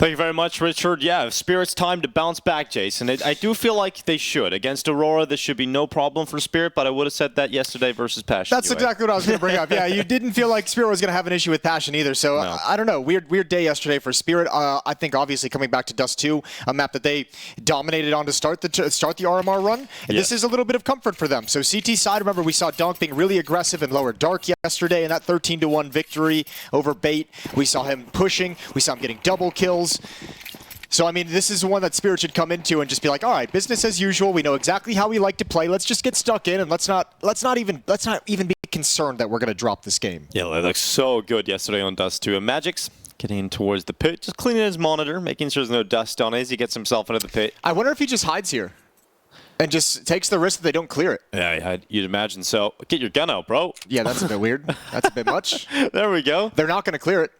Thank you very much, Richard. Yeah, Spirit's time to bounce back, Jason. I do feel like they should. Against Aurora, this should be no problem for Spirit, but I would have said that yesterday versus Passion. That's exactly what I was going to bring up. Yeah, you didn't feel like Spirit was going to have an issue with Passion either, so no. I don't know. Weird day yesterday for Spirit. I think obviously coming back to Dust2, a map that they dominated on to start the RMR run, and this is a little bit of comfort for them. So CT side, remember we saw Donk being really aggressive in lower dark yesterday in that 13-1 victory over Bait. We saw him pushing. We saw him getting double kills. So, I mean, this is one that Spirit should come into and just be like, all right, business as usual. We know exactly how we like to play. Let's just get stuck in and let's not even be concerned that we're going to drop this game. Yeah, it looked so good yesterday on Dust2. And Magic's getting towards the pit, just cleaning his monitor, making sure there's no dust on it as he gets himself into the pit. I wonder if he just hides here and just takes the risk that they don't clear it. Yeah, you'd imagine so. Get your gun out, bro. Yeah, that's a bit weird. That's a bit much. There we go. They're not going to clear it.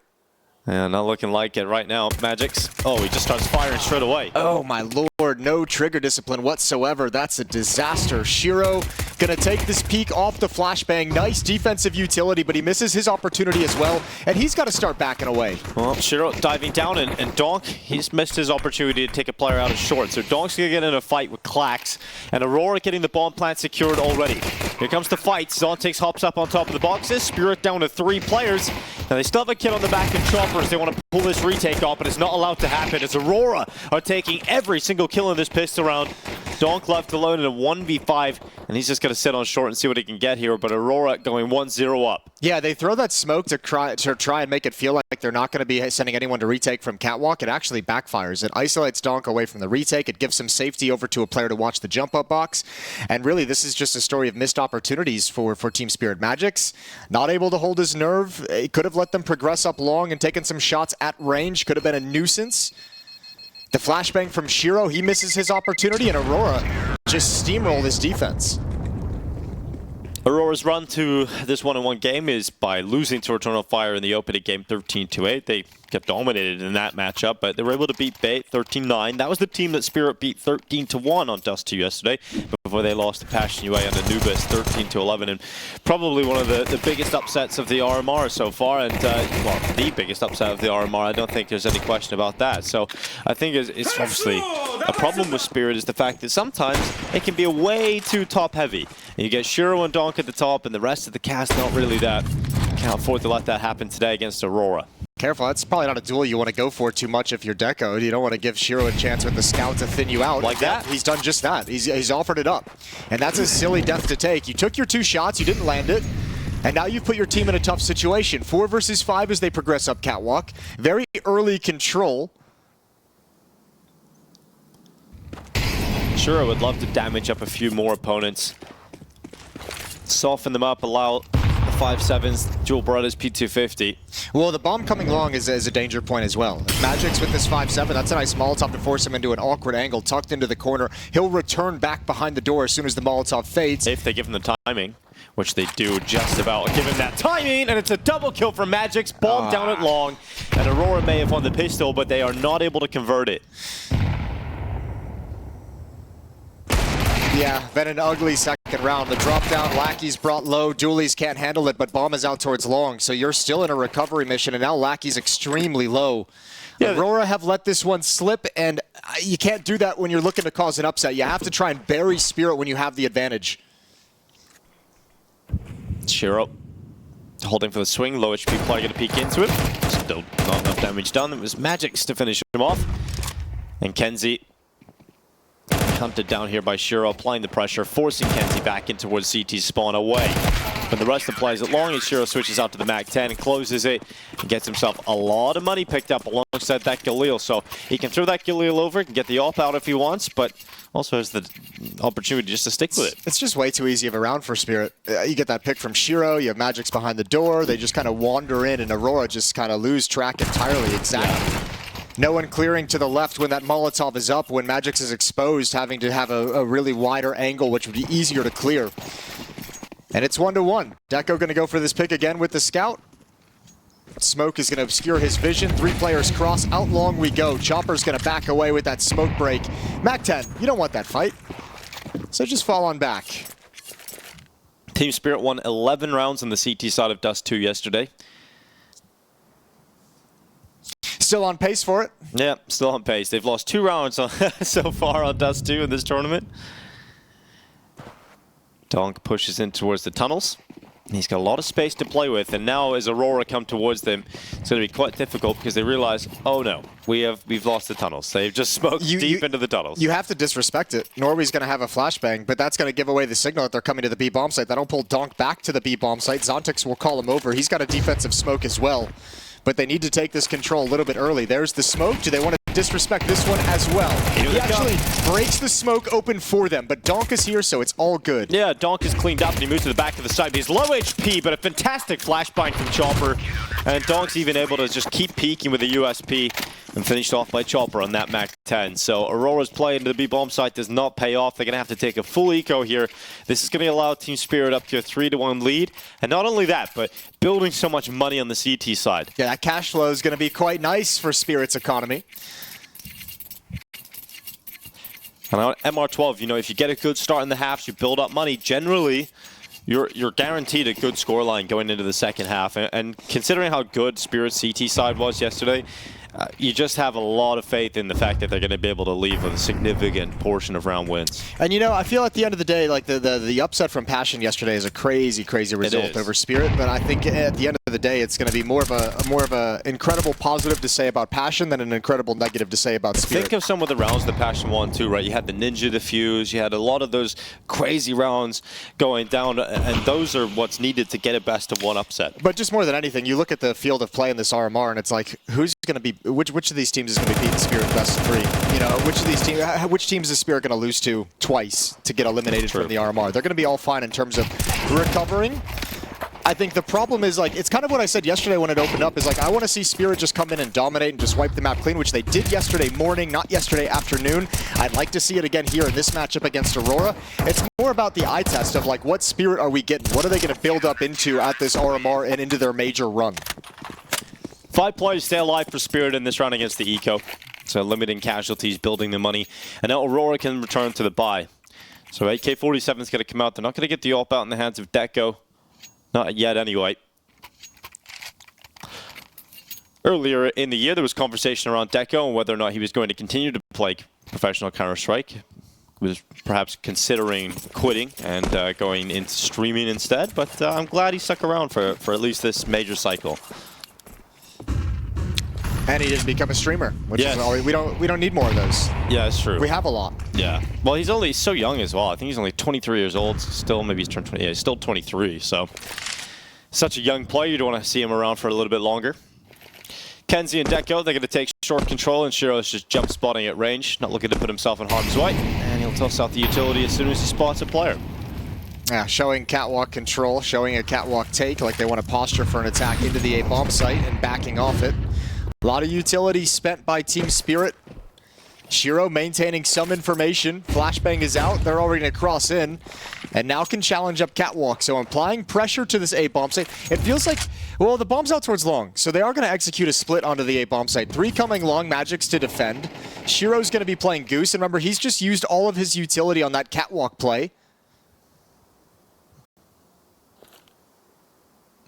Yeah, not looking like it right now. Magic's. Oh, he just starts firing straight away. Oh, my lord. No trigger discipline whatsoever. That's a disaster. Shiro going to take this peek off the flashbang. Nice defensive utility, but he misses his opportunity as well. And he's got to start backing away. Well, Shiro diving down, and Donk, he's missed his opportunity to take a player out of short. So Donk's going to get in a fight with Clax. And Aurora getting the bomb plant secured already. Here comes the fight. Zontics hops up on top of the boxes. Spirit down to 3 players. Now they still have a kid on the back and Choppers. They want to pull this retake off, but it's not allowed to happen as Aurora are taking every single kill in this pistol round. Donk left alone in a 1v5, and he's just going to sit on short and see what he can get here, but Aurora going 1-0 up. Yeah, they throw that smoke to try and make it feel like they're not going to be sending anyone to retake from Catwalk. It actually backfires. It isolates Donk away from the retake. It gives some safety over to a player to watch the jump-up box. And really, this is just a story of missed opportunities for Team Spirit. Magic's not able to hold his nerve. It could have let them progress up long and taken some shots at range. Could have been a nuisance. The flashbang from Shiro, he misses his opportunity, and Aurora just steamrolled his defense. Aurora's run to this 1-1 game is by losing to Eternal Fire in the opening game 13-8. They kept dominated in that matchup, but they were able to beat Bait 13-9. That was the team that Spirit beat 13-1 on Dust2 yesterday before they lost to Passion UA and Anubis 13-11. And probably one of the biggest upsets of the RMR so far, and well, the biggest upset of the RMR. I don't think there's any question about that. So I think it's obviously a problem with Spirit is the fact that sometimes it can be way too top-heavy. You get Shiro and Donk at the top, and the rest of the cast not really that. Can't afford to let that happen today against Aurora. Careful, that's probably not a duel you want to go for too much if you're Deco. You don't want to give Shiro a chance with the scout to thin you out. Like that? He's done just that. He's offered it up. And that's a silly death to take. You took your 2 shots, you didn't land it, and now you've put your team in a tough situation. 4 versus 5 as they progress up Catwalk. Very early control. Shiro would love to damage up a few more opponents. Soften them up, allow the 5-7s, dual brothers, P250. Well, the bomb coming long is a danger point as well. Magic's with this 5-7, that's a nice Molotov to force him into an awkward angle, tucked into the corner. He'll return back behind the door as soon as the Molotov fades. If they give him the timing, which they do just about give him that timing, and it's a double kill for Magic's, bomb down at long. And Aurora may have won the pistol, but they are not able to convert it. Yeah, been an ugly second round. The drop down, Lackey's brought low, Doolies can't handle it, but bomb is out towards long. So you're still in a recovery mission, and now Lackey's extremely low. Yeah, Aurora have let this one slip, and you can't do that when you're looking to cause an upset. You have to try and bury Spirit when you have the advantage. Shiro holding for the swing, low HP player going to peek into it. Still not enough damage done. It was Magic's to finish him off. And Kenzie hunted down here by Shiro, applying the pressure, forcing Kenzie back in towards CT's spawn away. But the rest of the plays at long, and Shiro switches out to the MAC-10 and closes it and gets himself a lot of money picked up alongside that Galil. So he can throw that Galil over, can get the AWP out if he wants, but also has the opportunity just to stick with it. It's just way too easy of a round for Spirit. You get that pick from Shiro, you have Magic's behind the door, they just kind of wander in, and Aurora just kind of lose track entirely. Exactly. Yeah. No one clearing to the left when that Molotov is up, when Magic's is exposed, having to have a really wider angle, which would be easier to clear. And it's 1-1. Deco going to go for this pick again with the scout. Smoke is going to obscure his vision. 3 players cross. Out long we go. Chopper's going to back away with that smoke break. MAC-10, you don't want that fight. So just fall on back. Team Spirit won 11 rounds on the CT side of Dust2 yesterday. Still on pace for it? Yeah, still on pace. They've lost 2 rounds so far on Dust2 in this tournament. Donk pushes in towards the tunnels. He's got a lot of space to play with, and now as Aurora come towards them, it's going to be quite difficult because they realize, oh no, we've lost the tunnels. They've just smoked deep into the tunnels. You have to disrespect it. Norway's going to have a flashbang, but that's going to give away the signal that they're coming to the B bomb site. They don't pull Donk back to the B bomb site. Zontix will call him over. He's got a defensive smoke as well, but they need to take this control a little bit early. There's the smoke. Do they want to disrespect this one as well? He actually breaks the smoke open for them, but Donk is here, so it's all good. Yeah, Donk is cleaned up and he moves to the back of the side. He's low HP, but a fantastic flashbang from Chopper. And Donk's even able to just keep peeking with a USP and finished off by Chopper on that Mac 10. So Aurora's play into the B-bomb site does not pay off. They're going to have to take a full eco here. This is going to allow Team Spirit up to a 3-1 lead. And not only that, but building so much money on the CT side. Yeah, that cash flow is going to be quite nice for Spirit's economy. And on MR12, you know, if you get a good start in the halves, you build up money, generally you're guaranteed a good scoreline going into the second half. And considering how good Spirit's CT side was yesterday, you just have a lot of faith in the fact that they're going to be able to leave with a significant portion of round wins. And you know, I feel at the end of the day, like the upset from Passion yesterday is a crazy result over Spirit. But I think at the end of the day, it's going to be more of a incredible positive to say about Passion than an incredible negative to say about Spirit. Think of some of the rounds that Passion won too, right? You had the Ninja Defuse, you had a lot of those crazy rounds going down, and those are what's needed to get a best of one upset. But just more than anything, you look at the field of play in this RMR, and it's like, who's going to be which of these teams is going to be beating Spirit best of 3? You know, which teams is Spirit going to lose to twice to get eliminated from the RMR? They're going to be all fine in terms of recovering. I think the problem is, like, it's kind of what I said yesterday when it opened up, is like, I want to see Spirit just come in and dominate and just wipe the map clean, which they did yesterday morning, not yesterday afternoon. I'd like to see it again here in this matchup against Aurora. It's more about the eye test of, like, what Spirit are we getting? What are they going to build up into at this RMR and into their major run? 5 players stay alive for Spirit in this round against the Eco. So limiting casualties, building the money. And now Aurora can return to the buy. So AK-47 is going to come out. They're not going to get the AWP out in the hands of Deco. Not yet, anyway. Earlier in the year, there was conversation around Deco and whether or not he was going to continue to play professional Counter-Strike. He was perhaps considering quitting and going into streaming instead. But I'm glad he stuck around for at least this major cycle. And he didn't become a streamer, which is all, we don't need more of those. Yeah, it's true. We have a lot. Yeah. Well, he's so young as well. I think he's only 23 years old. Still, maybe he's turned 20. Yeah, he's still 23. So, such a young player. You'd want to see him around for a little bit longer. Kenzie and Deco, they're going to take short control, and Shiro's just jump spotting at range, not looking to put himself in harm's way. And he'll toss out the utility as soon as he spots a player. Yeah, showing catwalk control, showing a catwalk take, like they want to posture for an attack into the A bomb site and backing off it. A lot of utility spent by Team Spirit. Shiro maintaining some information. Flashbang is out. They're already going to cross in. And now can challenge up Catwalk. So applying pressure to this A-bomb site. It feels like, well, the bomb's out towards long. So they are going to execute a split onto the A-bomb site. 3 coming long, Magics to defend. Shiro's going to be playing Goose. And remember, he's just used all of his utility on that Catwalk play.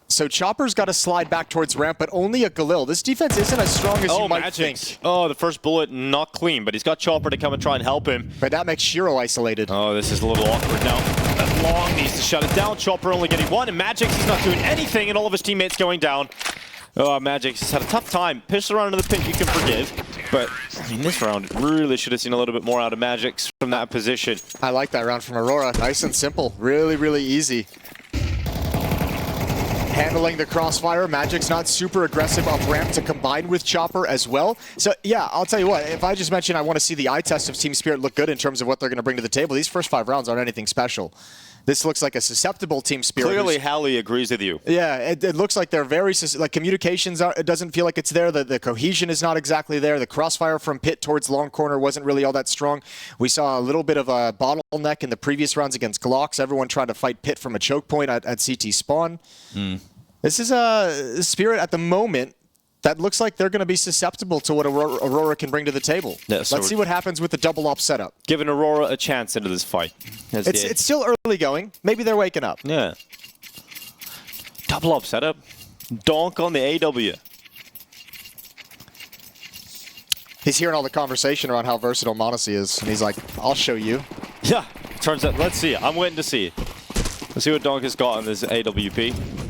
So Chopper's got to slide back towards ramp, but only a Galil. This defense isn't as strong as you might think. Oh, the first bullet not clean, but he's got Chopper to come and try and help him. But that makes Shiro isolated. Oh, this is a little awkward now. Long needs to shut it down. Chopper only getting 1, and Magix, he's not doing anything, and all of his teammates going down. Oh, Magix has had a tough time. Pissed around into the pit, you can forgive. But in this round, really should have seen a little bit more out of Magix from that position. I like that round from Aurora. Nice and simple. Really, really easy. Handling the crossfire. Magic's not super aggressive up ramp to combine with Chopper as well. So yeah, I'll tell you what, if I just mentioned I want to see the eye test of Team Spirit look good in terms of what they're going to bring to the table, these first 5 rounds aren't anything special. This looks like a susceptible Team Spirit. Clearly, Hallie agrees with you. Yeah, it looks like they're very, like, communications, it doesn't feel like it's there. The cohesion is not exactly there. The crossfire from pit towards long corner wasn't really all that strong. We saw a little bit of a bottleneck in the previous rounds against Glocks. Everyone trying to fight pit from a choke point at CT spawn. This is a Spirit at the moment that looks like they're going to be susceptible to what Aurora can bring to the table. Yeah, so let's see what happens with the double op setup. Giving Aurora a chance into this fight. It's still early going. Maybe they're waking up. Yeah. Double op setup. Donk on the AW. He's hearing all the conversation around how versatile m0NESY is, and he's like, I'll show you. Yeah, turns out, let's see. I'm waiting to see. Let's see what Donk has got on this AWP.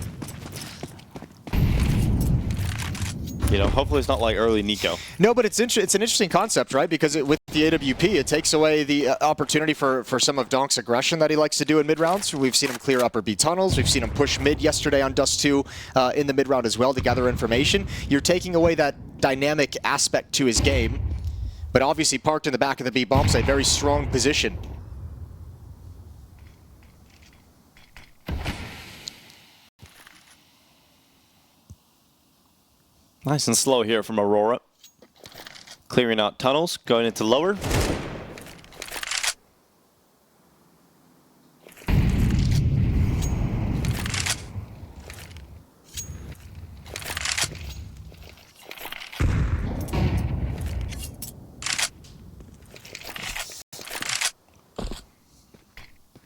You know, hopefully it's not like early Nico. No, but it's an interesting concept, right? Because with the AWP, it takes away the opportunity for some of Donk's aggression that he likes to do in mid-rounds. We've seen him clear upper B tunnels. We've seen him push mid yesterday on Dust2 in the mid-round as well to gather information. You're taking away that dynamic aspect to his game, but obviously parked in the back of the B bomb site, very strong position. Nice and slow here from Aurora. Clearing out tunnels, going into lower.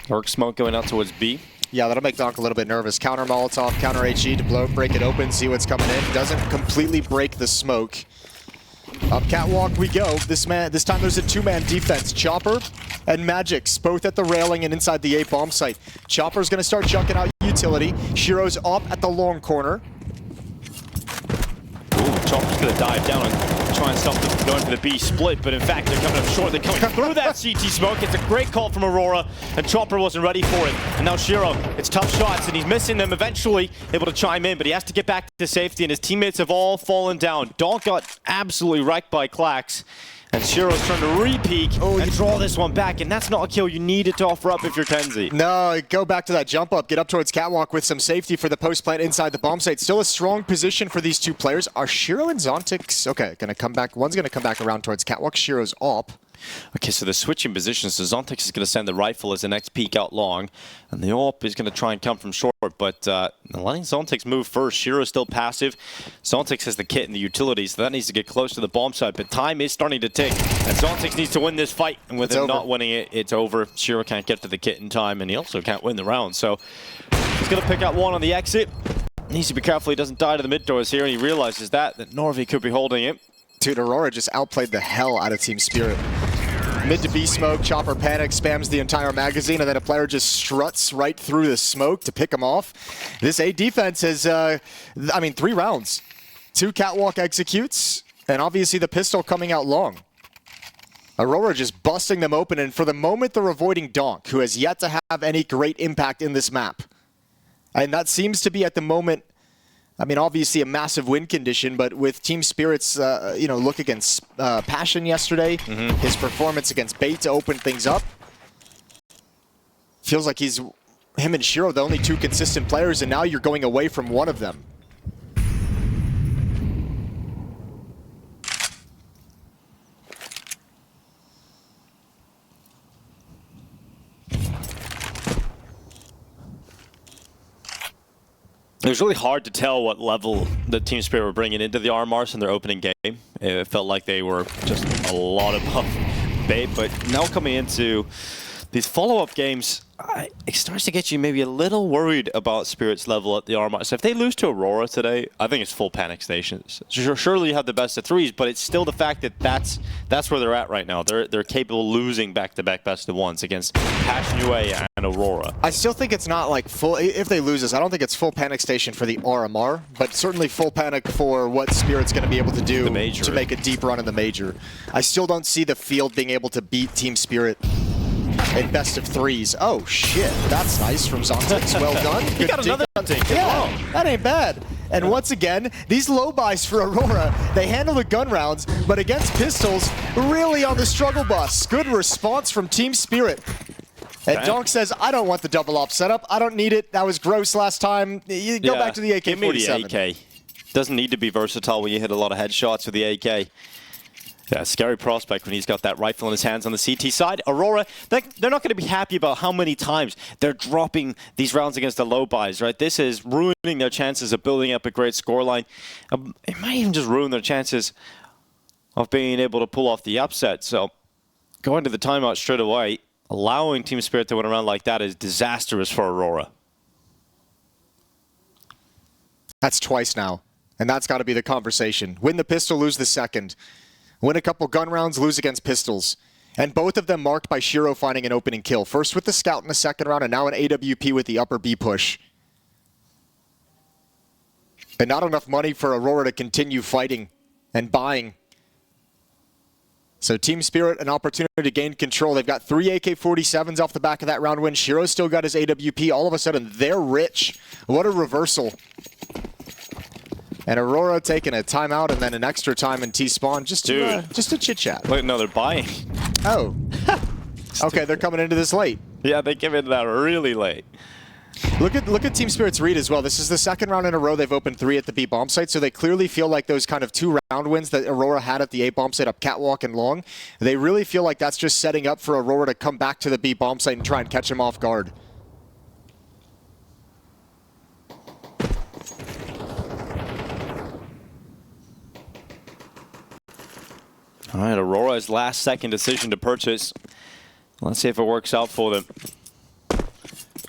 Dark smoke going out towards B. Yeah, that'll make Donk a little bit nervous. Counter Molotov, counter HE to break it open, see what's coming in. Doesn't completely break the smoke. Up catwalk we go. This time there's a two-man defense. Chopper and Magic's both at the railing and inside the A bomb site. Chopper's gonna start chunking out utility. Shiro's up at the long corner. Ooh, Chopper's gonna dive down and try and stop them from going for the B split, but in fact they're coming up short. They're coming through that CT smoke. It's a great call from Aurora, and Chopper wasn't ready for it. And now Shiro, it's tough shots, and he's missing them. Eventually able to chime in, but he has to get back to safety, and his teammates have all fallen down. Donk got absolutely wrecked by Clax, and Shiro's trying to re-peek and draw this one back, and that's not a kill you needed to offer up if you're Kenzie. No, go back to that jump up, get up towards catwalk with some safety for the post plant inside the bomb site. Still a strong position for these two players. Are Shiro and Zontix, okay, gonna come back. One's gonna come back around towards catwalk. Shiro's up. Okay, so they're switching positions. So Zontix is going to send the rifle as the next peek out long, and the AWP is going to try and come from short, but letting Zontix move first. Shiro is still passive. Zontix has the kit and the utilities, so that needs to get close to the bomb site, but time is starting to tick, and Zontix needs to win this fight, and with him not winning it, it's over. Shiro can't get to the kit in time, and he also can't win the round, so he's going to pick out one on the exit. Needs to be careful he doesn't die to the mid doors here, and he realizes that Norvi could be holding it. Dude, Aurora just outplayed the hell out of Team Spirit. Mid to B smoke, Chopper panic, spams the entire magazine, and then a player just struts right through the smoke to pick him off. This A defense has, 3 rounds. 2 catwalk executes, and obviously the pistol coming out long. Aurora just busting them open, and for the moment they're avoiding Donk, who has yet to have any great impact in this map. And that seems to be at the moment, obviously a massive win condition, but with Team Spirit's, look against Passion yesterday, his performance against Bait to open things up, feels like him and Shiro, the only 2 consistent players, and now you're going away from one of them. It was really hard to tell what level the Team Spirit were bringing into the RMRs in their opening game. It felt like they were just a lot above Bait, but now coming into these follow-up games, it starts to get you maybe a little worried about Spirit's level at the RMR. So if they lose to Aurora today, I think it's full panic stations. Surely you have the best of 3s, but it's still the fact that that's where they're at right now. They're capable of losing back-to-back best of 1s against Passion UA and Aurora. I still think it's not like full, if they lose this, I don't think it's full panic station for the RMR, but certainly full panic for what Spirit's going to be able to do to make a deep run in the Major. I still don't see the field being able to beat Team Spirit in best of 3s. Oh shit, that's nice from Zontix. Well done. He got another take. Yeah, that ain't bad. And once again, these low buys for Aurora, they handle the gun rounds, but against pistols, really on the struggle bus. Good response from Team Spirit. And Donk says, I don't want the double op setup. I don't need it. That was gross last time. You go back to the AK-47. Give me the AK. Doesn't need to be versatile when you hit a lot of headshots with the AK. Yeah, scary prospect when he's got that rifle in his hands on the CT side. Aurora, they're not going to be happy about how many times they're dropping these rounds against the low buys, right? This is ruining their chances of building up a great scoreline. It might even just ruin their chances of being able to pull off the upset. So going to the timeout straight away, allowing Team Spirit to win a round like that is disastrous for Aurora. That's twice now, and that's got to be the conversation. Win the pistol, lose the second. win a couple gun rounds, lose against pistols. And both of them marked by Shiro finding an opening kill. First with the scout in the second round, and now an AWP with the upper B push. And not enough money for Aurora to continue fighting and buying. So Team Spirit, an opportunity to gain control. They've got 3 AK-47s off the back of that round win. Shiro's still got his AWP. All of a sudden, they're rich. What a reversal. And Aurora taking a timeout and then an extra time in T-spawn just to chit-chat. Wait, no, they're buying. Oh. Okay, they're coming into this late. Yeah, they came into that really late. Look at Team Spirit's read as well. This is the second round in a row they've opened 3 at the B bomb site, so they clearly feel like those kind of 2 round wins that Aurora had at the A bomb site up Catwalk and Long, they really feel like that's just setting up for Aurora to come back to the B bomb site and try and catch them off guard. All right, Aurora's last second decision to purchase. Let's see if it works out for them.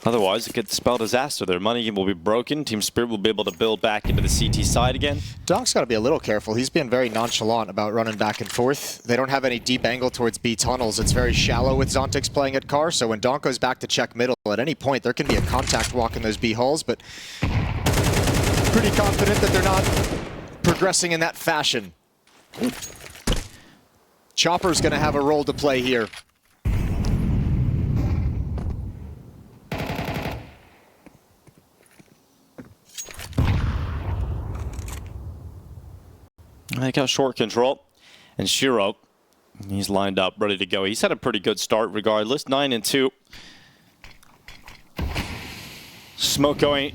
Otherwise, it could spell disaster. Their money will be broken. Team Spirit will be able to build back into the CT side again. Donk's got to be a little careful. He's been very nonchalant about running back and forth. They don't have any deep angle towards B tunnels. It's very shallow with Zontix playing at car, so when Donk goes back to check middle, at any point there can be a contact walk in those B halls, but pretty confident that they're not progressing in that fashion. Chopper's going to have a role to play here. They got short control. And Shiro, he's lined up, ready to go. He's had a pretty good start regardless. 9-2. Smoke going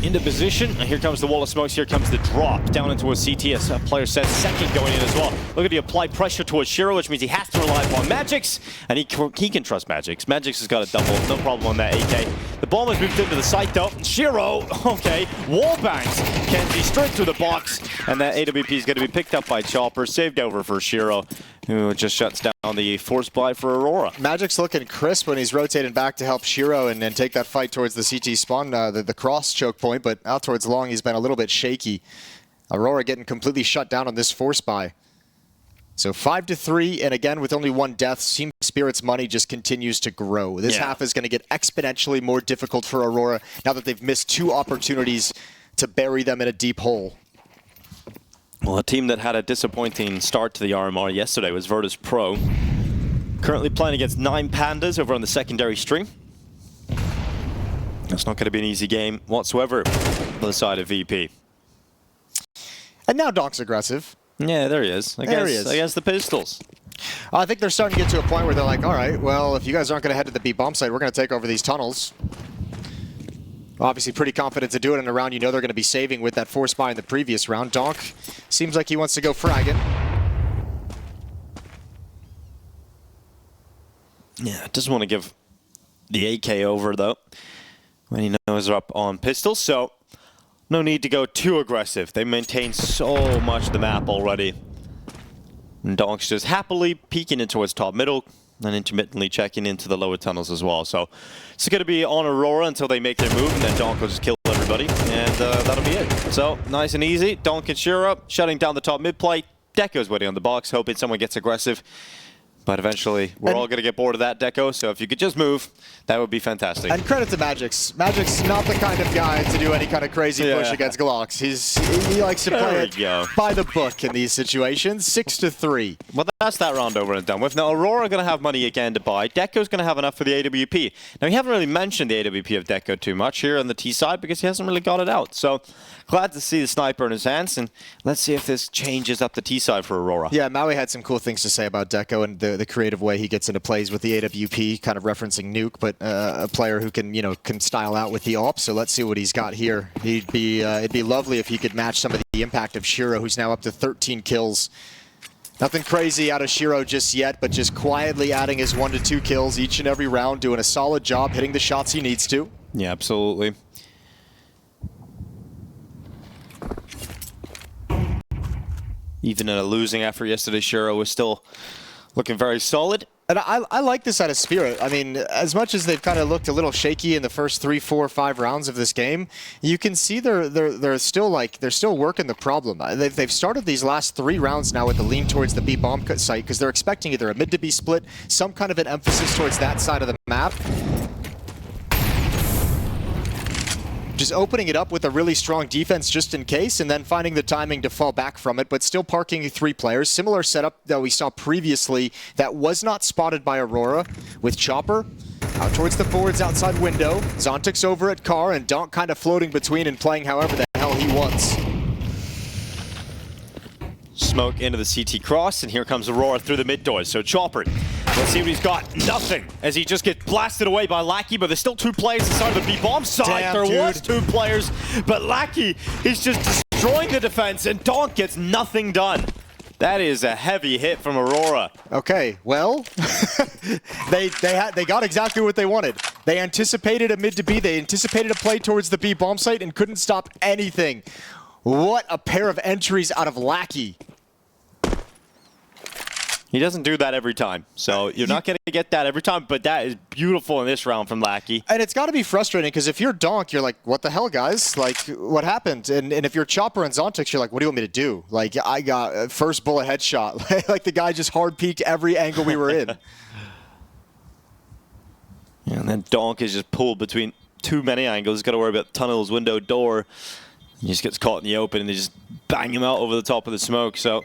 into position. And here comes the wall of smokes. Here comes the drop down into a CT. As a player says, second going in as well. Look at the applied pressure towards Shiro, which means he has to rely upon Magix. And he can trust Magix. Magix has got a double. No problem on that AK. The ball has moved into the site though. Shiro, okay, wall bangs. Kenji straight through the box. And that AWP is going to be picked up by Chopper. Saved over for Shiro, who just shuts down the force buy for Aurora. Magic's looking crisp when he's rotating back to help Shiro and take that fight towards the CT spawn, the cross choke point, but out towards Long, he's been a little bit shaky. Aurora getting completely shut down on this force buy. So 5-3, and again, with only 1 death, Team Spirit's money just continues to grow. This half is going to get exponentially more difficult for Aurora now that they've missed 2 opportunities to bury them in a deep hole. Well, a team that had a disappointing start to the RMR yesterday was Virtus.pro. Currently playing against 9 Pandas over on the secondary string. That's not going to be an easy game whatsoever for the side of VP. And now Donk's aggressive. Yeah, there he is. There he is. Against the pistols. I think they're starting to get to a point where they're like, all right, well, if you guys aren't going to head to the B bomb site, we're going to take over these tunnels. Obviously pretty confident to do it in a round you know they're going to be saving with that force buy in the previous round. Donk seems like he wants to go fragging. Yeah, doesn't want to give the AK over though when he knows they're up on pistols, so no need to go too aggressive. They maintain so much of the map already. And Donk's just happily peeking in towards top middle and intermittently checking into the lower tunnels as well. So it's going to be on Aurora until they make their move, and then Donk will just kill everybody, and that'll be it. So nice and easy. Donk and Shiro shutting down the top mid play. Deco's waiting on the box, hoping someone gets aggressive. But eventually, we're all going to get bored of that, Deco, so if you could just move, that would be fantastic. And credit to Magix. Magic's not the kind of guy to do any kind of crazy push against Glocks. He likes to play it by the book in these situations. 6-3. Well, that's that round over and done with. Now, Aurora are going to have money again to buy. Deco's going to have enough for the AWP. Now, we haven't really mentioned the AWP of Deco too much here on the T side because he hasn't really got it out. So, glad to see the sniper in his hands, and let's see if this changes up the T side for Aurora. Yeah, Maui had some cool things to say about Deco and the creative way he gets into plays with the AWP, kind of referencing Nuke, but a player who can style out with the AWP. So let's see what he's got here. It'd be lovely if he could match some of the impact of Shiro, who's now up to 13 kills. Nothing crazy out of Shiro just yet, but just quietly adding his 1 to 2 kills each and every round, doing a solid job, hitting the shots he needs to. Yeah, absolutely. Even in a losing effort yesterday, Shiro was still looking very solid. And I like this out of Spirit. I mean, as much as they've kind of looked a little shaky in the first 3, 4, 5 rounds of this game, you can see they're still working the problem. They've started these last 3 rounds now with the lean towards the B bomb site because they're expecting either a mid to B split, some kind of an emphasis towards that side of the map. Just opening it up with a really strong defense just in case, and then finding the timing to fall back from it, but still parking 3 players. Similar setup that we saw previously that was not spotted by Aurora, with Chopper out towards the forwards outside window, Zontic's over at car, and Donk kind of floating between and playing however the hell he wants. Smoke into the CT cross, and here comes Aurora through the mid doors. So Chopper, let's see what he's got. Nothing, as he just gets blasted away by Lackey, but there's still 2 players inside of the B-bomb side. Damn, there was 2 players, but Lackey is just destroying the defense, and Donk gets nothing done. That is a heavy hit from Aurora. Okay, well, they got exactly what they wanted. They anticipated a mid to B, they anticipated a play towards the B-bomb site and couldn't stop anything. What a pair of entries out of Lackey. He doesn't do that every time, so you're not going to get that every time, but that is beautiful in this round from Lackey. And it's got to be frustrating, because if you're Donk, you're like, what the hell, guys? Like, what happened? And if you're Chopper and Zontix, you're like, what do you want me to do? Like, I got first bullet headshot. Like, the guy just hard peeked every angle we were in. Yeah, and then Donk is just pulled between too many angles. He's got to worry about tunnels, window, door. He just gets caught in the open, and they just bang him out over the top of the smoke. So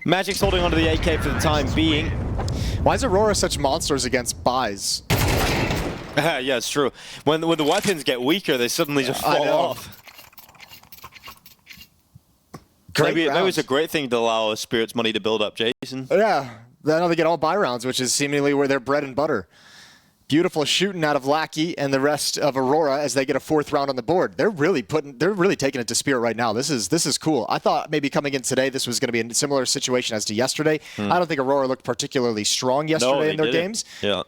Magic's holding onto the AK for the time being. Why is Aurora such monsters against buys? Yeah, it's true. When the weapons get weaker, they suddenly just fall off. Maybe it's a great thing to allow Spirit's money to build up, Jason. Yeah, now they get all buy rounds, which is seemingly where their bread and butter. Beautiful shooting out of Lackey and the rest of Aurora as they get a 4th round on the board. They're really taking it to Spirit right now. This is cool. I thought maybe coming in today this was going to be a similar situation as to yesterday. I don't think Aurora looked particularly strong yesterday in their games. Yeah.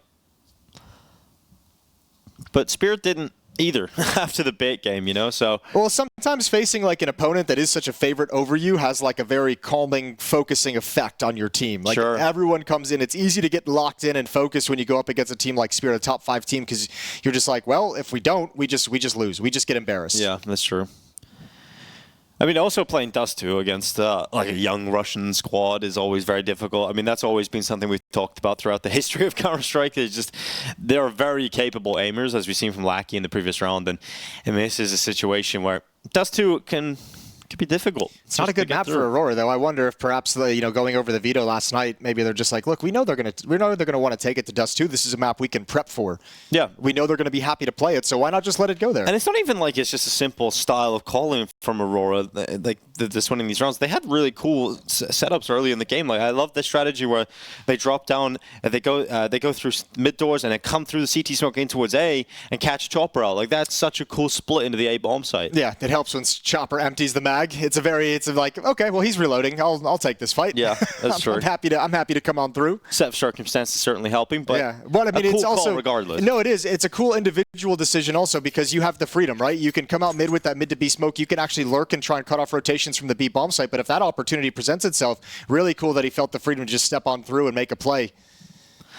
But Spirit didn't either after the bait game, you know, so. Well, sometimes facing like an opponent that is such a favorite over you has like a very calming, focusing effect on your team. Like everyone comes in, it's easy to get locked in and focused when you go up against a team like Spirit, a top 5 team, because you're just like, well, if we don't, we just lose. We just get embarrassed. Yeah, that's true. I mean, also playing Dust2 against like a young Russian squad is always very difficult. I mean, that's always been something we've talked about throughout the history of Counter-Strike. They're very capable aimers, as we've seen from Lackey in the previous round. And this is a situation where Dust2 can be difficult. It's not a good map for Aurora, though. I wonder if perhaps going over the veto last night, maybe they're just like, look, we know they're gonna want to take it to Dust2. This is a map we can prep for. Yeah, we know they're going to be happy to play it, so why not just let it go there? And it's not even like it's just a simple style of calling from Aurora, like this winning these rounds. They had really cool setups early in the game. Like I love the strategy where they drop down, they go through mid doors and then come through the CT smoke in towards A and catch Chopper out. Like that's such a cool split into the A bomb site. Yeah, it helps when Chopper empties the mag. It's like, okay, well he's reloading. I'll take this fight. Yeah, that's true. I'm happy to come on through. Set of circumstances certainly helping, but yeah. Well, I mean, it's cool also call regardless. No, it is. It's a cool individual decision also because you have the freedom, right? You can come out mid with that mid to B smoke. You can actually lurk and try and cut off rotations from the B bomb site. But if that opportunity presents itself, really cool that he felt the freedom to just step on through and make a play.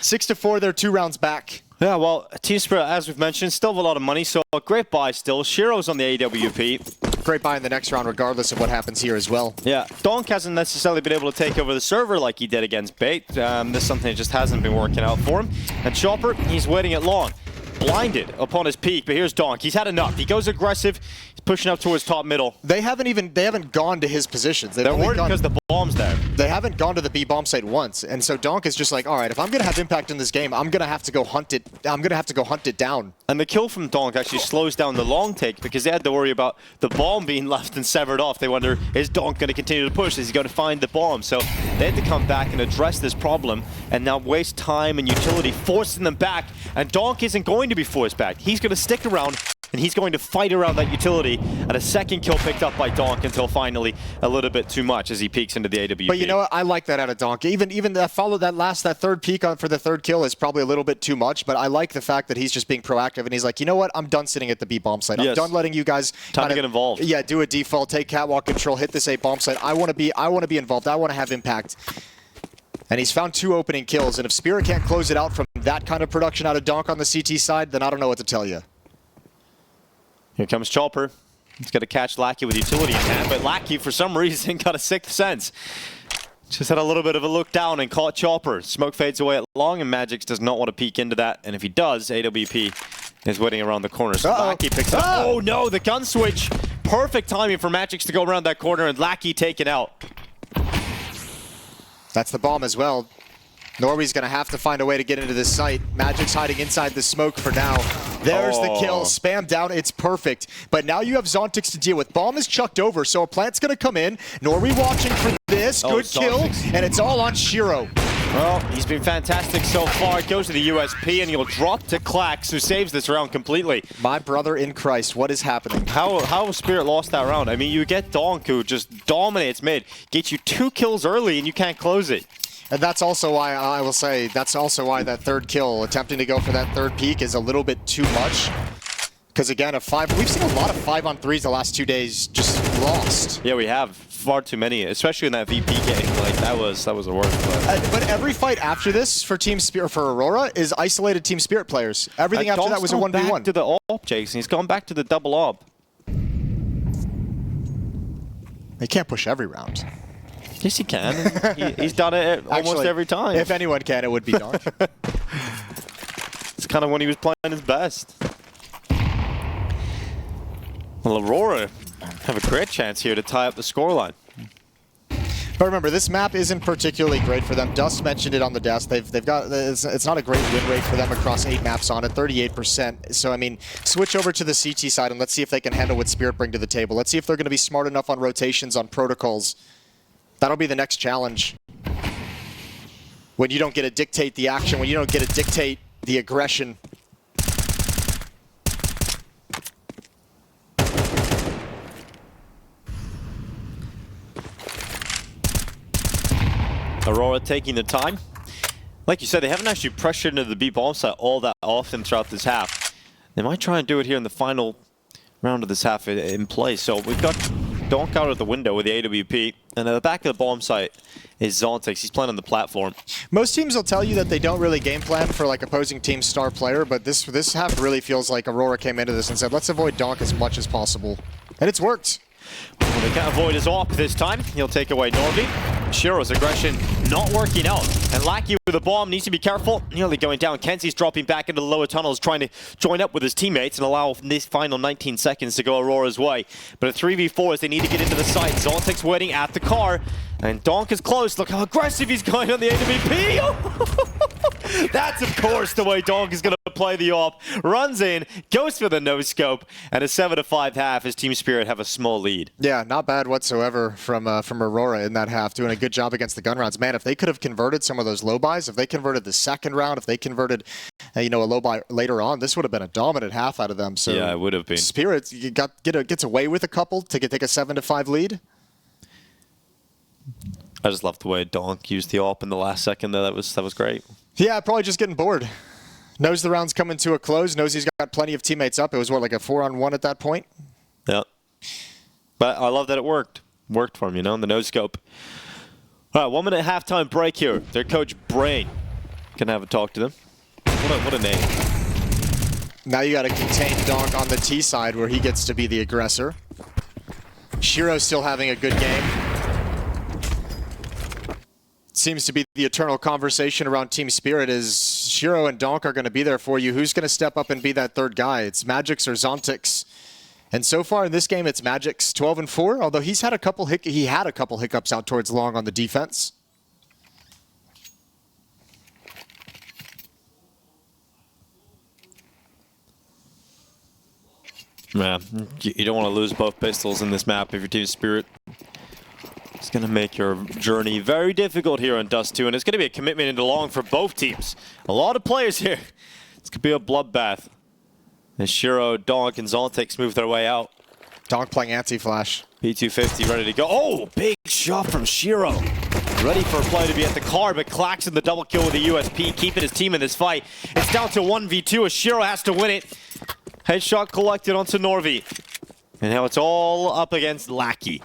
6-4, they're 2 rounds back. Yeah, well, Team Spirit, as we've mentioned, still have a lot of money, so a great buy still. Shiro's on the AWP. Great buy in the next round, regardless of what happens here as well. Yeah, Donk hasn't necessarily been able to take over the server like he did against Bait. This is something that just hasn't been working out for him. And Chopper, he's waiting it long. Blinded upon his peak, but here's Donk. He's had enough. He goes aggressive. He's pushing up towards top middle. They haven't gone to his positions. They're worried because the bomb's there. They haven't gone to the B bomb site once, and so Donk is just like, all right, if I'm gonna have impact in this game, I'm gonna have to go hunt it. I'm gonna have to go hunt it down. And the kill from Donk actually slows down the long take because they had to worry about the bomb being left and severed off. They wonder, is Donk going to continue to push? Is he going to find the bomb? So they had to come back and address this problem and now waste time and utility forcing them back. And Donk isn't going to be forced back. He's going to stick around and he's going to fight around that utility. And a second kill picked up by Donk until finally a little bit too much as he peeks into the AWP. But you know what? I like that out of Donk. Even that third peek for the third kill is probably a little bit too much, but I like the fact that he's just being proactive and he's like, you know what? I'm done sitting at the B bomb site. I'm done letting you guys time to get involved. Yeah, do a default, take catwalk control, hit this A bomb site. I want to be involved. I want to have impact. And he's found 2 opening kills, and if Spirit can't close it out from that kind of production out of Donk on the CT side, then I don't know what to tell you. Here comes Chopper. He's got to catch Lackey with utility in hand, but Lackey, for some reason, got a 6th sense. Just had a little bit of a look down and caught Chopper. Smoke fades away at long, and Magix does not want to peek into that. And if he does, AWP is waiting around the corner. So Lackey picks it up. Oh no, the gun switch. Perfect timing for Magix to go around that corner, and Lackey taken out. That's the bomb as well. Norby's going to have to find a way to get into this site. Magic's hiding inside the smoke for now. There's the kill. Spam down. It's perfect. But now you have Zontix to deal with. Bomb is chucked over, so a plant's going to come in. Norby watching for this. Good kill. And it's all on Shiro. Well, he's been fantastic so far. It goes to the USP, and he'll drop to Clax, who saves this round completely. My brother in Christ, what is happening? How Spirit lost that round? I mean, you get Donk, who just dominates mid, gets you 2 kills early, and you can't close it. And that's also why, I will say, that's also why that 3rd kill, attempting to go for that 3rd peak, is a little bit too much. Because again, we've seen a lot of 5-on-3s the last 2 days just lost. Yeah, we have far too many, especially in that VP game. Like that was the worst. But every fight after this for Team Spirit, for Aurora, is isolated Team Spirit players. Everything after that was a 1v1. Back to the AWP, Jason. He's gone back to the double AWP. They can't push every round. Yes, he can. He's done it almost Actually, every time. If anyone can, it would be Donk. It's kind of when he was playing his best. Well, Aurora have a great chance here to tie up the scoreline. But remember, this map isn't particularly great for them. Dust mentioned it on the desk. They've got it's not a great win rate for them across 8 maps on it, 38%. So I mean, switch over to the CT side and let's see if they can handle what Spirit bring to the table. Let's see if they're going to be smart enough on rotations, on protocols. That'll be the next challenge. When you don't get to dictate the action, when you don't get to dictate the aggression. Aurora taking the time. Like you said, they haven't actually pressured into the B bomb site all that often throughout this half. They might try and do it here in the final round of this half in play. So we've got Donk out of the window with the AWP, and at the back of the bomb site is Zontix. He's playing on the platform. Most teams will tell you that they don't really game plan for like opposing team's star player, but this half really feels like Aurora came into this and said, let's avoid Donk as much as possible. And it's worked. Well, they can't avoid his AWP this time. He'll take away Norby. Shiro's aggression not working out. And Lackey with the bomb needs to be careful. Nearly going down. Kenzie's dropping back into the lower tunnels, trying to join up with his teammates and allow this final 19 seconds to go Aurora's way. But a 3v4 as they need to get into the site. Zontix waiting at the car. And Donk is close. Look how aggressive he's going on the AWP. That's, of course, the way Donk is going to play the AWP. Runs in, goes for the no-scope, and a 7-5 half as Team Spirit have a small lead. Yeah, not bad whatsoever from Aurora in that half, doing a good job against the gun rounds. Man, if they could have converted some of those low buys, if they converted the second round, if they converted a low buy later on, this would have been a dominant half out of them. So yeah, it would have been. Spirit gets away with a couple to take a 7-5 lead. I just love the way Donk used the AWP in the last second there. That was great. Yeah, probably just getting bored. Knows the round's coming to a close, knows he's got plenty of teammates up. It was, what, like a 4-on-1 at that point? Yeah. But I love that it worked. Worked for him, in the no-scope. All right, 1 minute halftime break here. Their coach, Brain. Can have a talk to them. What a name. Now you got to contain Donk on the T side where he gets to be the aggressor. Shiro's still having a good game. Seems to be the eternal conversation around Team Spirit is Shiro and Donk are going to be there for you. Who's going to step up and be that third guy? It's Magix or Zontix. And so far in this game, it's Magix 12-4, although he had a couple hiccups out towards long on the defense. Man, you don't want to lose both pistols in this map if you're Team Spirit. It's going to make your journey very difficult here on Dust2, and it's going to be a commitment into long for both teams. A lot of players here. It's going to be a bloodbath. As Shiro, Donk, and Zontix move their way out. Donk playing anti-flash. P250 ready to go. Oh, big shot from Shiro. Ready for a play to be at the car, but Clax in the double kill with the USP, keeping his team in this fight. It's down to 1v2 as Shiro has to win it. Headshot collected onto Norby. And now it's all up against Lackey.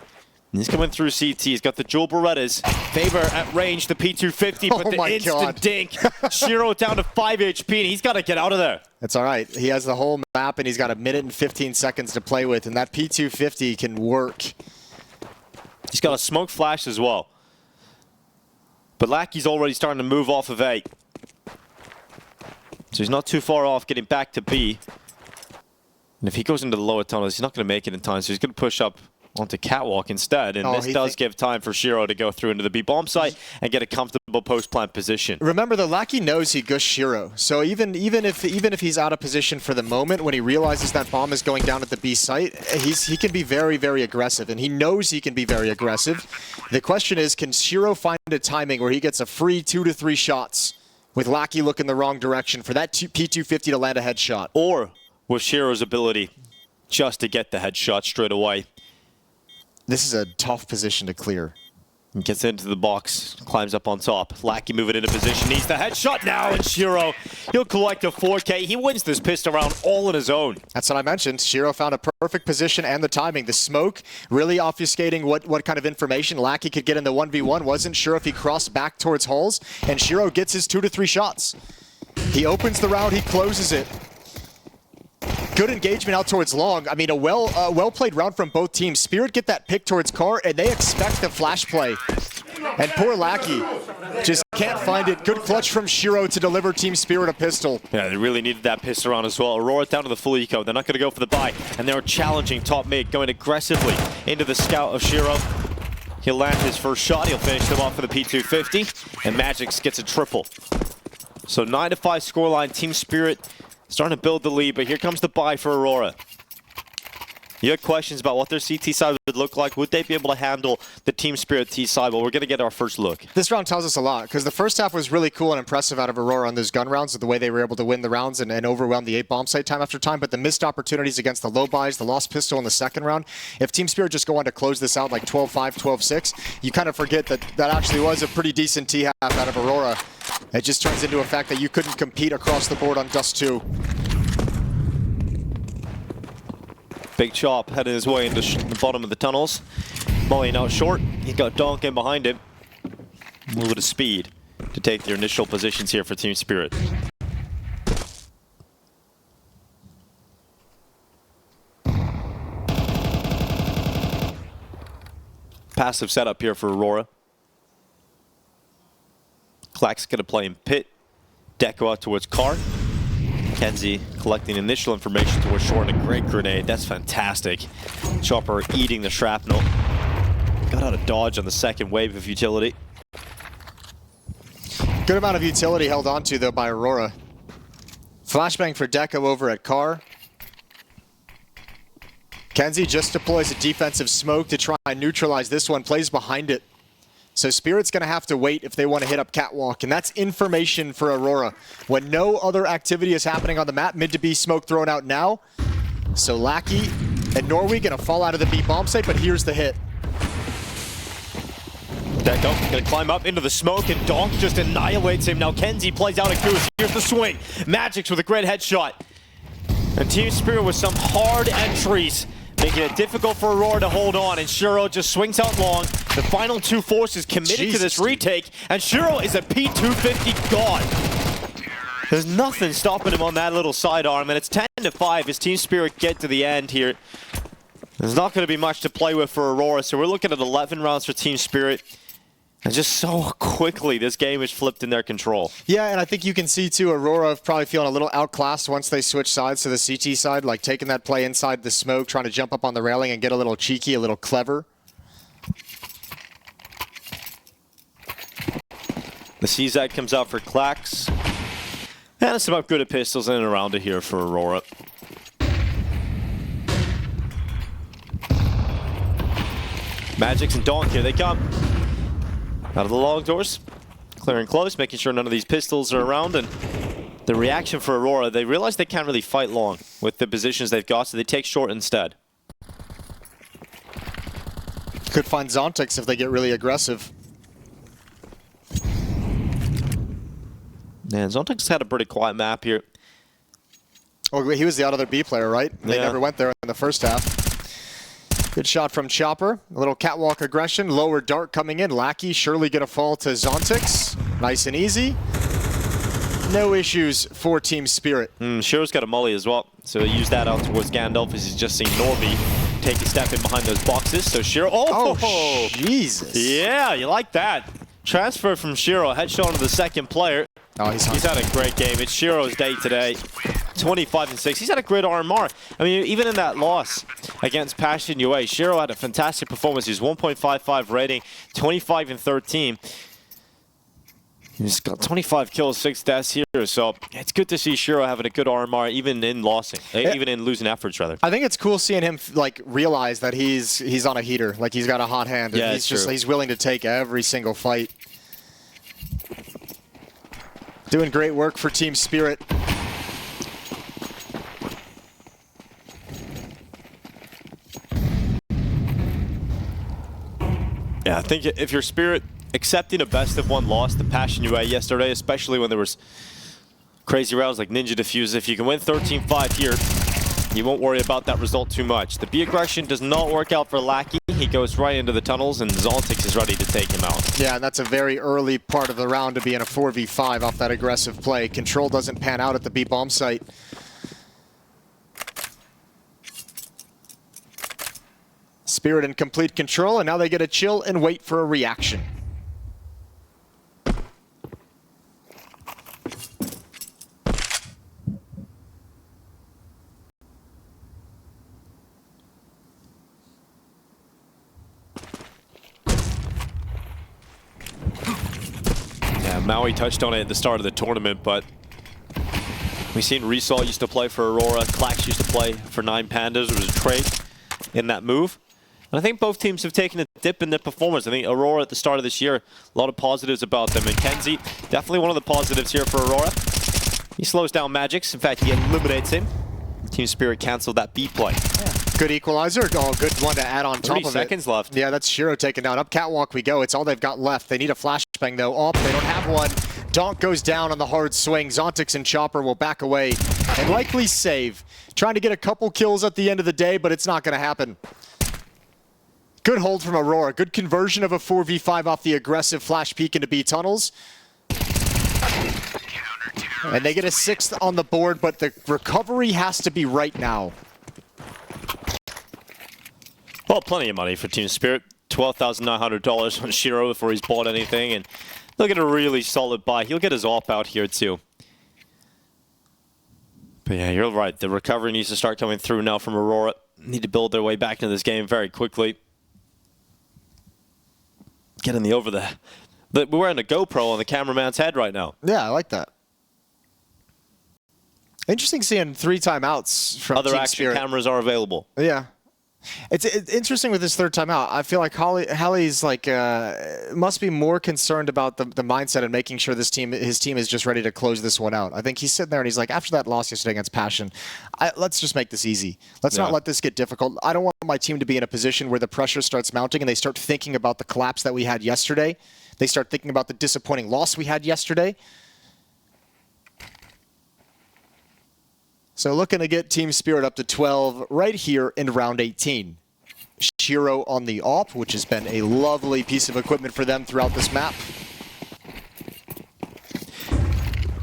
He's coming through CT. He's got the dual Berettas. Faber at range, the P250, but the instant dink. Shiro down to 5 HP, and he's got to get out of there. That's all right. He has the whole map, and he's got 1 minute and 15 seconds to play with, and that P250 can work. He's got a smoke flash as well. But Lackey's already starting to move off of A. So he's not too far off getting back to B. And if he goes into the lower tunnels, he's not going to make it in time, so he's going to push up onto Catwalk instead, and this does give time for Shiro to go through into the B bomb site and get a comfortable post-plant position. Remember, the Lackey knows he gushed Shiro, so even if he's out of position for the moment, when he realizes that bomb is going down at the B site, he can be very, very aggressive, and he knows he can be very aggressive. The question is, can Shiro find a timing where he gets a free 2 to 3 shots with Lackey looking the wrong direction for that P250 to land a headshot? Or with Shiro's ability just to get the headshot straight away. This is a tough position to clear. He gets into the box, climbs up on top. Lackey moving into position, needs the headshot now, and Shiro, he'll collect a 4K. He wins this pistol round all on his own. That's what I mentioned. Shiro found a perfect position and the timing. The smoke really obfuscating what kind of information Lackey could get in the 1v1. Wasn't sure if he crossed back towards Hulls, and Shiro gets his 2 to 3 shots. He opens the round, he closes it. Good engagement out towards long. I mean, a well-played round from both teams. Spirit get that pick towards Car, and they expect the flash play. And poor Lackey just can't find it. Good clutch from Shiro to deliver Team Spirit a pistol. Yeah, they really needed that pistol round as well. Aurora down to the full eco. They're not going to go for the buy, and they're challenging top mid, going aggressively into the scout of Shiro. He'll land his first shot. He'll finish them off for the P250, and Magix gets a triple. So 9-5 scoreline. Team Spirit starting to build the lead, but here comes the buy for Aurora. You had questions about what their CT side would look like. Would they be able to handle the Team Spirit T side? Well, we're going to get our first look. This round tells us a lot, because the first half was really cool and impressive out of Aurora on those gun rounds, the way they were able to win the rounds and overwhelm the 8 bomb site time after time. But the missed opportunities against the low buys, the lost pistol in the second round, if Team Spirit just go on to close this out like 12-5, 12-6, you kind of forget that that actually was a pretty decent T half out of Aurora. It just turns into a fact that you couldn't compete across the board on Dust2. Big chop heading his way into the bottom of the tunnels. Molly out short. He's got Donk in behind him. A little bit of speed to take their initial positions here for Team Spirit. Passive setup here for Aurora. Clack's going to play in pit. Deco out towards Car. Kenzie collecting initial information towards short and a great grenade. That's fantastic. Chopper eating the shrapnel. Got out of dodge on the second wave of utility. Good amount of utility held onto though by Aurora. Flashbang for Deco over at Car. Kenzie just deploys a defensive smoke to try and neutralize this one. Plays behind it. So Spirit's going to have to wait if they want to hit up Catwalk, and that's information for Aurora. When no other activity is happening on the map, mid to B smoke thrown out now. So Lackey and Norway going to fall out of the B bomb site, but here's the hit. Deco going to climb up into the smoke, and Donk just annihilates him. Now Kenzie plays out a goose. Here's the swing. Magix with a great headshot. And Team Spirit with some hard entries, making it difficult for Aurora to hold on, and Shiro just swings out long. The final 2 forces committed to this retake, and Shiro is a P250 god. There's nothing stopping him on that little sidearm, and it's 10-5 as Team Spirit get to the end here. There's not going to be much to play with for Aurora, so we're looking at 11 rounds for Team Spirit. And just so quickly, this game is flipped in their control. Yeah, and I think you can see, too, Aurora probably feeling a little outclassed once they switch sides to the CT side, like taking that play inside the smoke, trying to jump up on the railing and get a little cheeky, a little clever. The CZ comes out for Clax. And it's about good at pistols in and around it here for Aurora. Magix and Donk, here they come. Out of the long doors, clearing close, making sure none of these pistols are around, and the reaction for Aurora, they realize they can't really fight long with the positions they've got, so they take short instead. Could find Zontix if they get really aggressive. And Zontix had a pretty quiet map here. Oh, he was the other B player, right? They never went there in the first half. Good shot from Chopper. A little catwalk aggression. Lower dart coming in. Lackey surely going to fall to Zontix. Nice and easy. No issues for Team Spirit. Shiro's got a molly as well, so he'll use that out towards Gandalf as he's just seen Norby take a step in behind those boxes. So Shiro, oh Jesus. Yeah, you like that. Transfer from Shiro, headshot onto the second player. Oh, he's had a great game. It's Shiro's day today. 25 and 6. He's had a great RMR. I mean, even in that loss against Passion UA, Shiro had a fantastic performance. He's 1.55 rating, 25 and 13. He's got 25 kills, 6 deaths here, so it's good to see Shiro having a good RMR, even in losing efforts, rather. I think it's cool seeing him like realize that he's on a heater, like he's got a hot hand. Yeah, he's willing to take every single fight. Doing great work for Team Spirit. Yeah, I think if you're Spirit, accepting a best-of-1 loss to Passion UA yesterday, especially when there was crazy rounds like Ninja Diffuse, if you can win 13-5 here, you won't worry about that result too much. The B aggression does not work out for Lackey. He goes right into the tunnels, and Zontix is ready to take him out. Yeah, and that's a very early part of the round to be in a 4v5 off that aggressive play. Control doesn't pan out at the B bomb site. Spirit in complete control, and now they get to chill and wait for a reaction. Yeah, Maui touched on it at the start of the tournament, but we've seen Resol used to play for Aurora, Clax used to play for 9 Pandas. It was a trade in that move. And I think both teams have taken a dip in their performance. I think Aurora at the start of this year, a lot of positives about them. And Kenzie, definitely one of the positives here for Aurora. He slows down Magix. In fact, he eliminates him. Team Spirit canceled that B play. Yeah. Good equalizer. Oh, good one to add on top of it. 30 seconds left. Yeah, that's Shiro taken down. Up catwalk we go. It's all they've got left. They need a flashbang though. Oh, they don't have one. Donk goes down on the hard swing. Zontix and Chopper will back away and likely save. Trying to get a couple kills at the end of the day, but it's not going to happen. Good hold from Aurora. Good conversion of a 4v5 off the aggressive flash peek into B tunnels. And they get a 6th on the board, but the recovery has to be right now. Well, plenty of money for Team Spirit. $12,900 on Shiro before he's bought anything, and they'll get a really solid buy. He'll get his AWP out here too. But yeah, you're right. The recovery needs to start coming through now from Aurora. Need to build their way back into this game very quickly. Getting the over the... We're wearing a GoPro on the cameraman's head right now. Yeah, I like that. Interesting seeing 3 timeouts from Other Team action Spirit. cameras are available. Yeah. It's interesting with this 3rd timeout. I feel like Hallie's like must be more concerned about the mindset and making sure his team is just ready to close this one out. I think he's sitting there and he's like, after that loss yesterday against Passion, let's just make this easy. Let's not let this get difficult. I don't want my team to be in a position where the pressure starts mounting and they start thinking about the collapse that we had yesterday. They start thinking about the disappointing loss we had yesterday. So looking to get Team Spirit up to 12 right here in round 18. Shiro on the AWP, which has been a lovely piece of equipment for them throughout this map.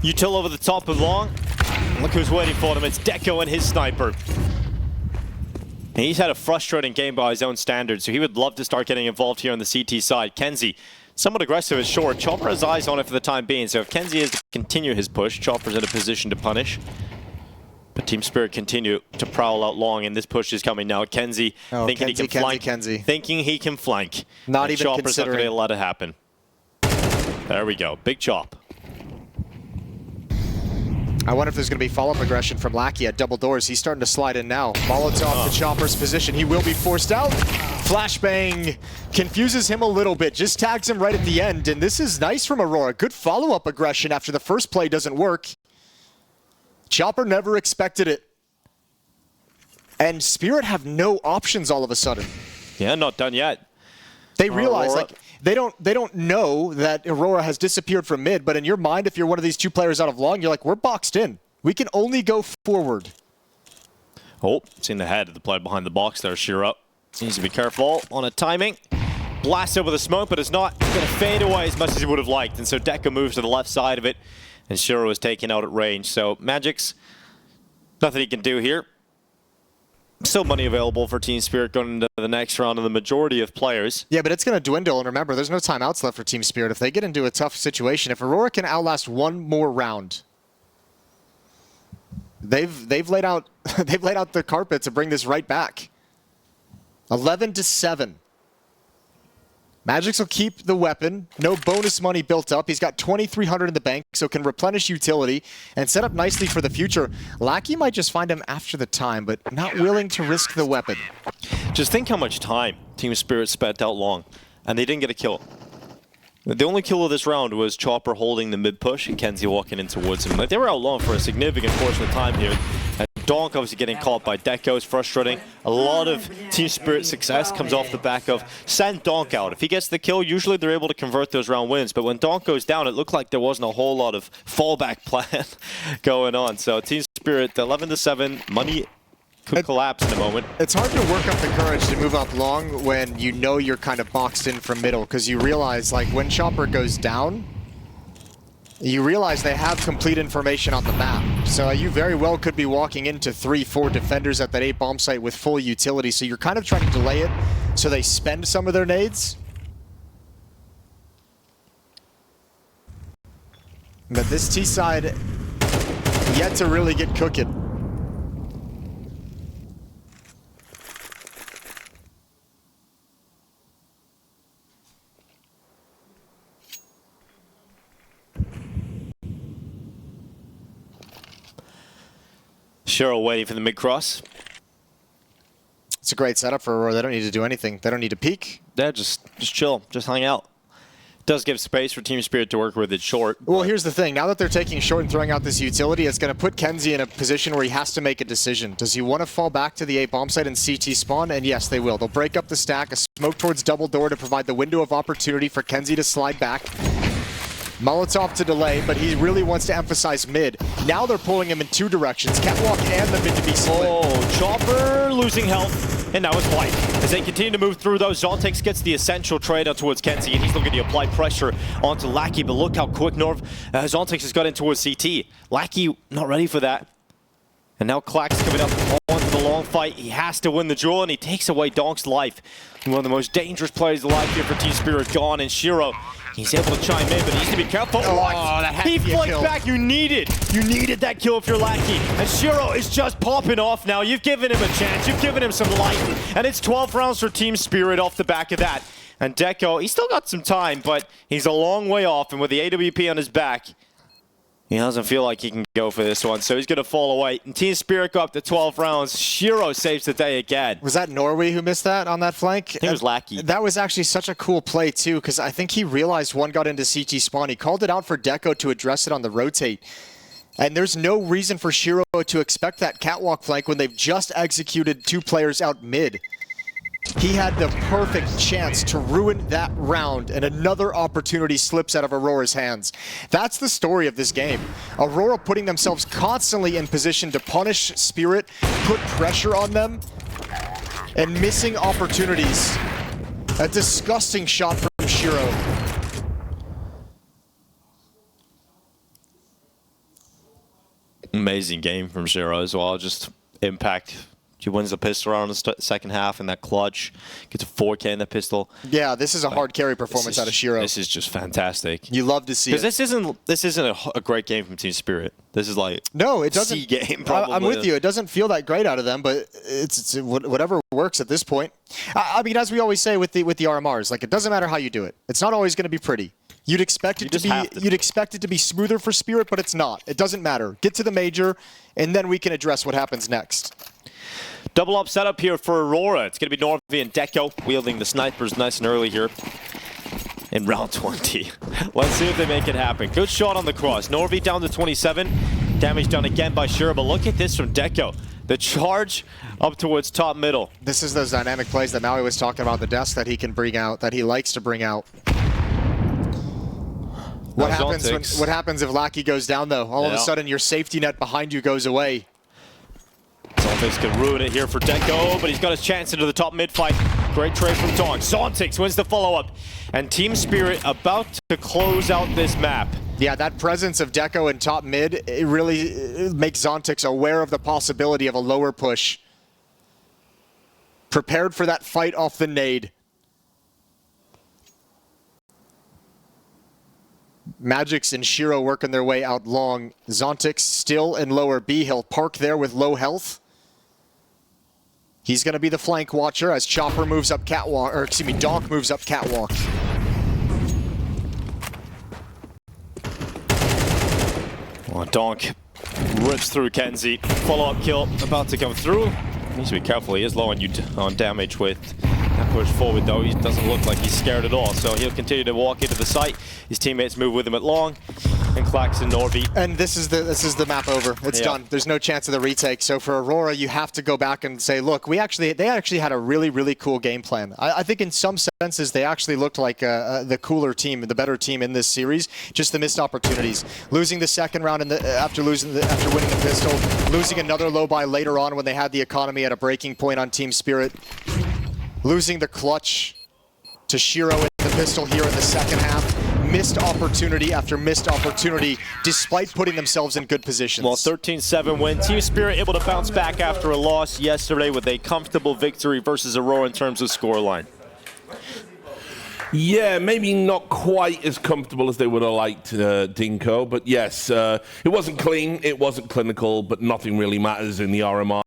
Util over the top of long. Look who's waiting for them. It's Deco and his sniper. And he's had a frustrating game by his own standards, so he would love to start getting involved here on the CT side. Kenzie, somewhat aggressive at short. Chopper has eyes on it for the time being, so if Kenzie is to continue his push, Chopper's in a position to punish. But Team Spirit continue to prowl out long, and this push is coming now. Kenzie thinking he can flank. Thinking he can flank. Not even Chopper's not considering. going to let it happen. There we go. Big chop. I wonder if there's going to be follow-up aggression from Lackey at double doors. He's starting to slide in now. Molotov to Chopper's position. He will be forced out. Flashbang confuses him a little bit. Just tags him right at the end. And this is nice from Aurora. Good follow-up aggression after the first play doesn't work. Chopper never expected it. And Spirit have no options all of a sudden. Yeah, not done yet. They realize, Aurora. like, they don't know that Aurora has disappeared from mid, but in your mind, if you're one of these 2 players out of long, you're like, we're boxed in. We can only go forward. Oh, seen the head of the play behind the box there, Shiro. Needs to be careful on a timing. Blast over the smoke, but it's not going to fade away as much as he would have liked. And so Deco moves to the left side of it, and Shiro is taken out at range. So Magic's nothing he can do here. Still money available for Team Spirit going into the next round, and the majority of players. Yeah, but it's going to dwindle, and remember, there's no timeouts left for Team Spirit. If they get into a tough situation, if Aurora can outlast one more round, they've laid out the carpet to bring this right back. 11-7. Magix will keep the weapon. No bonus money built up. He's got 2,300 in the bank, so can replenish utility and set up nicely for the future. Lackey might just find him after the time, but not willing to risk the weapon. Just think how much time Team Spirit spent out long, and they didn't get a kill. The only kill of this round was Chopper holding the mid push and Kenzie walking in towards him. Like, they were out long for a significant portion of time here. And Donk obviously getting caught by Deco is frustrating. A lot of Team Spirit success comes off the back of send Donk out. If he gets the kill, usually they're able to convert those round wins. But when Donk goes down, it looked like there wasn't a whole lot of fallback plan going on. So Team Spirit, 11-7, money could collapse in a moment. It's hard to work up the courage to move up long when you know you're kind of boxed in from middle, because you realize, like, when Chopper goes down, you realize they have complete information on the map. So you very well could be walking into 3-4 defenders at that 8 bomb site with full utility, so you're kind of trying to delay it so they spend some of their nades. But this T side yet to really get cooking. Cheryl waiting for the mid-cross. It's a great setup for Aurora. They don't need to do anything. They don't need to peek. Yeah, just chill. Just hang out. Does give space for Team Spirit to work with it short. Well, here's the thing. Now that they're taking short and throwing out this utility, it's going to put Kenzie in a position where he has to make a decision. Does he want to fall back to the A bomb site and CT spawn? And yes, they will. They'll break up the stack, a smoke towards double door to provide the window of opportunity for Kenzie to slide back. Molotov to delay, but he really wants to emphasize mid. Now they're pulling him in 2 directions. Catwalk and the mid to be split. Oh, Chopper losing health, and now it's white. As they continue to move through those, Zontex gets the essential trade out towards Kenzie, and he's looking to apply pressure onto Lackey, but look how quick Zontex has got in towards CT. Lackey not ready for that. And now Clack's coming up onto the long fight. He has to win the duel, and he takes away Donk's life. One of the most dangerous players alive here for Team Spirit, gone, and Shiro. He's able to chime in, but he needs to be careful. Oh, that had he to be a flicked kill. back. You needed that kill if you're Lackey. And Shiro is just popping off now. You've given him a chance. You've given him some life. And it's 12 rounds for Team Spirit off the back of that. And Deco, he's still got some time, but he's a long way off. And with the AWP on his back, he doesn't feel like he can go for this one, so he's going to fall away. And Team Spirit go up to 12 rounds. Shiro saves the day again. Was that Norway who missed that on that flank? I think it was Lackey. That was actually such a cool play, too, because I think he realized one got into CT spawn. He called it out for Deco to address it on the rotate. And there's no reason for Shiro to expect that catwalk flank when they've just executed 2 players out mid. He had the perfect chance to ruin that round, and another opportunity slips out of Aurora's hands. That's the story of this game. Aurora putting themselves constantly in position to punish Spirit, put pressure on them, and missing opportunities. A disgusting shot from Shiro. Amazing game from Shiro as well. Just impact. He wins the pistol round in the second half in that clutch. Gets a 4K in the pistol. Yeah, this is a hard carry performance out of Shiro. This is just fantastic. You love to see it. Because this isn't a great game from Team Spirit. This is like no, it doesn't. C game. Probably. I'm with you. It doesn't feel that great out of them, but it's whatever works at this point. I mean, as we always say with the RMRs, like, it doesn't matter how you do it. It's not always going to be pretty. You'd expect it to be smoother for Spirit, but it's not. It doesn't matter. Get to the major, and then we can address what happens next. Double up setup here for Aurora. It's going to be Norvi and Deco wielding the snipers nice and early here in round 20. Let's see if they make it happen. Good shot on the cross. Norvi down to 27. Damage done again by Shiro, but look at this from Deco. The charge up towards top middle. This is those dynamic plays that Maui was talking about, the desk that he can bring out, that he likes to bring out. What happens if Lackey goes down, though? All of a sudden, your safety net behind you goes away. It's This could ruin it here for Deco, but he's got his chance into the top mid fight. Great trade from Dog. Zontix wins the follow-up. And Team Spirit about to close out this map. Yeah, that presence of Deco in top mid, it really makes Zontix aware of the possibility of a lower push. Prepared for that fight off the nade. Magix and Shiro working their way out long. Zontix still in lower B. He'll park there with low health. He's going to be the flank watcher as Chopper moves up catwalk, or excuse me, Donk moves up catwalk. Well, Donk rips through Kenzie. Follow-up kill about to come through. Needs to be careful. He is low on damage with that push forward, though. He doesn't look like he's scared at all, so he'll continue to walk into the site. His teammates move with him at long, and Klax and Norby. And this is the map over. It's done. There's no chance of the retake. So for Aurora, you have to go back and say, look, they actually had a really cool game plan. I think in some senses they actually looked like the cooler team, the better team in this series. Just the missed opportunities. Losing the second round after winning the pistol, losing another low buy later on when they had the economy at a breaking point on Team Spirit. Losing the clutch to Shiro in the pistol here in the second half. Missed opportunity after missed opportunity, despite putting themselves in good positions. Well, 13-7 win. Team Spirit able to bounce back after a loss yesterday with a comfortable victory versus Aurora in terms of scoreline. Yeah, maybe not quite as comfortable as they would have liked, Dinko, but yes, it wasn't clean, it wasn't clinical, but nothing really matters in the RMR.